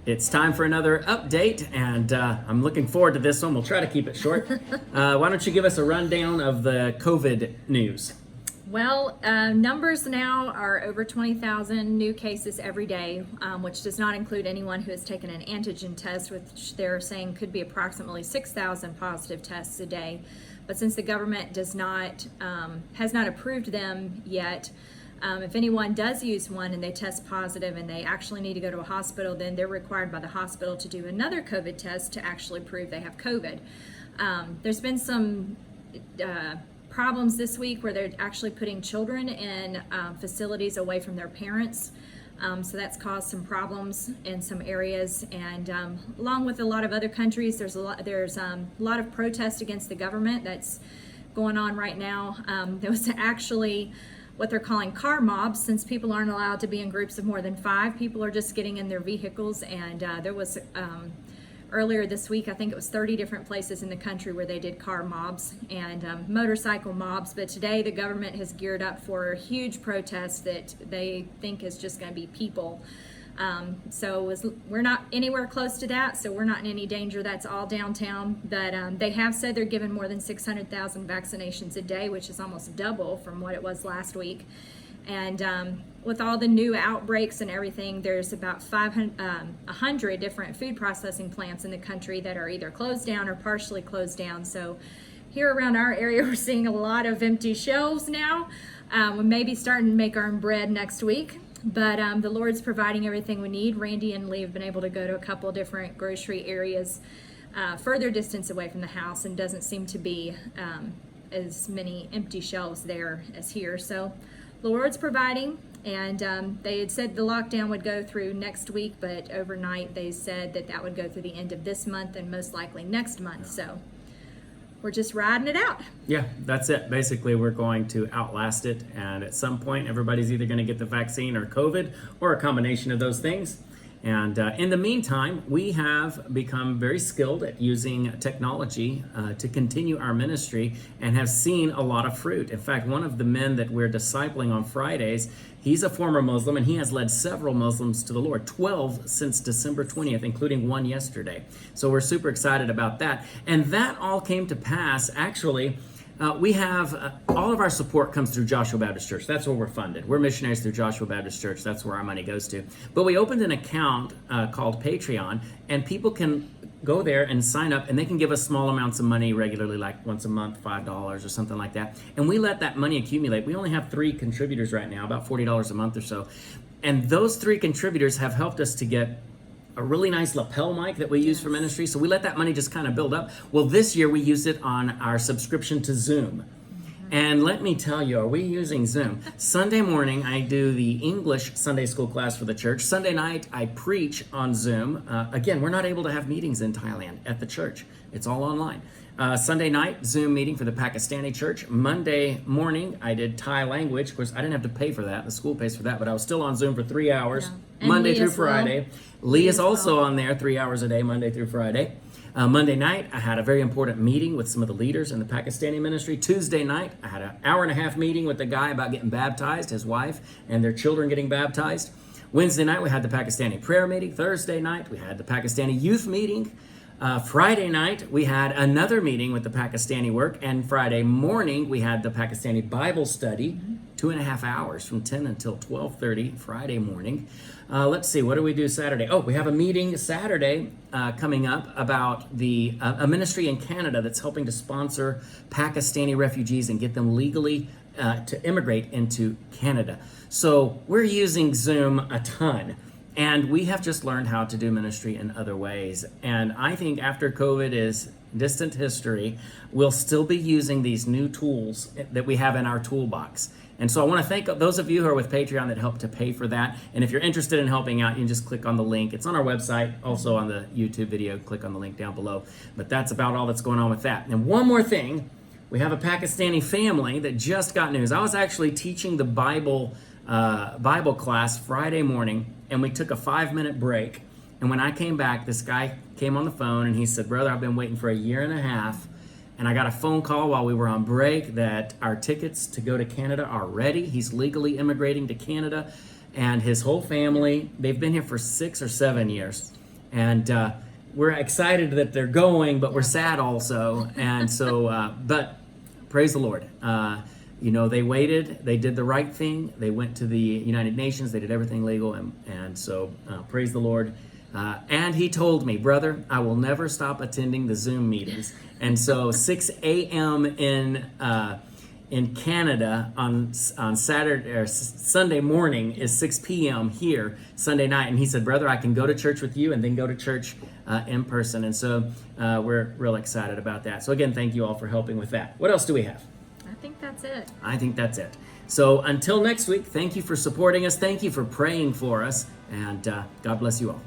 It's time for another update, and I'm looking forward to this one. We'll try to keep it short. Why don't you give us a rundown of the COVID news? Well, numbers now are over 20,000 new cases every day, which does not include anyone who has taken an antigen test, which they're saying could be approximately 6,000 positive tests a day. But since the government has not approved them yet, if anyone does use one and they test positive and they actually need to go to a hospital, then they're required by the hospital to do another COVID test to actually prove they have COVID. There's been some problems this week where they're actually putting children in facilities away from their parents. So that's caused some problems in some areas, and along with a lot of other countries, there's a lot of protest against the government that's going on right now. There was actually what they're calling car mobs, since people aren't allowed to be in groups of more than 5. People are just getting in their vehicles, and there was earlier this week, I think it was 30 different places in the country where they did car mobs and motorcycle mobs. But today the government has geared up for a huge protest that they think is just going to be people. We're not anywhere close to that, so we're not in any danger. That's all downtown. But they have said they're giving more than 600,000 vaccinations a day, which is almost double from what it was last week. And with all the new outbreaks and everything, there's about 100 different food processing plants in the country that are either closed down or partially closed down. So here around our area, we're seeing a lot of empty shelves now. We may be starting to make our own bread next week, but the Lord's providing everything we need. Randy and Lee have been able to go to a couple of different grocery areas further distance away from the house, and doesn't seem to be as many empty shelves there as here. So the Lord's providing, and they had said the lockdown would go through next week, but overnight they said that would go through the end of this month and most likely next month. So we're just riding it out. Yeah, that's it. Basically, we're going to outlast it, and at some point, everybody's either going to get the vaccine or COVID, or a combination of those things. And in the meantime, we have become very skilled at using technology to continue our ministry, and have seen a lot of fruit. In fact, one of the men that we're discipling on Fridays, he's a former Muslim, and he has led several Muslims to the Lord, 12 since December 20th, including one yesterday. So we're super excited about that. And that all came to pass, actually. We have all of our support comes through Joshua Baptist Church. That's where we're funded. We're missionaries through Joshua Baptist Church. That's where our money goes to. But we opened an account called Patreon, and people can go there and sign up, and they can give us small amounts of money regularly, like once a month, $5 or something like that. And we let that money accumulate. We only have 3 contributors right now, about $40 a month or so. And those 3 contributors have helped us to get a really nice lapel mic that we use for ministry. So we let that money just kind of build up. Well, this year we used it on our subscription to Zoom. And let me tell you, are we using Zoom? Sunday morning, I do the English Sunday school class for the church. Sunday night, I preach on Zoom. Again, we're not able to have meetings in Thailand at the church. It's all online. Sunday night, Zoom meeting for the Pakistani church. Monday morning, I did Thai language. Of course, I didn't have to pay for that. The school pays for that, but I was still on Zoom for 3 hours, Monday through Friday. Lee is also on there 3 hours a day, Monday through Friday. Monday night, I had a very important meeting with some of the leaders in the Pakistani ministry. Tuesday night, I had an hour-and-a-half meeting with the guy about getting baptized, his wife, and their children getting baptized. Wednesday night, we had the Pakistani prayer meeting. Thursday night, we had the Pakistani youth meeting. Friday night, we had another meeting with the Pakistani work, and Friday morning, we had the Pakistani Bible study, 2.5 hours from 10 until 12:30 Friday morning. Let's see, what do we do Saturday? Oh, we have a meeting Saturday coming up about a ministry in Canada that's helping to sponsor Pakistani refugees and get them legally to immigrate into Canada. So we're using Zoom a ton. And we have just learned how to do ministry in other ways. And I think after COVID is distant history, we'll still be using these new tools that we have in our toolbox. And so I want to thank those of you who are with Patreon that helped to pay for that. And if you're interested in helping out, you can just click on the link. It's on our website, also on the YouTube video. Click on the link down below. But that's about all that's going on with that. And one more thing, we have a Pakistani family that just got news. I was actually teaching the Bible class Friday morning, and we took a 5-minute break. And when I came back, this guy came on the phone and he said, "Brother, I've been waiting for a year and a half, and I got a phone call while we were on break that our tickets to go to Canada are ready." He's legally immigrating to Canada, and his whole family, they've been here for 6 or 7 years. And we're excited that they're going, but we're sad also. And so, but praise the Lord. They waited, they did the right thing. They went to the United Nations, they did everything legal. And so praise the Lord. And he told me, brother, I will never stop attending the Zoom meetings. And so 6 a.m. in Canada on Saturday or Sunday morning is 6 p.m. here Sunday night. And he said, brother, I can go to church with you and then go to church in person. And so we're real excited about that. So again, thank you all for helping with that. What else do we have? I think that's it. I think that's it. So until next week, thank you for supporting us. Thank you for praying for us. And God bless you all.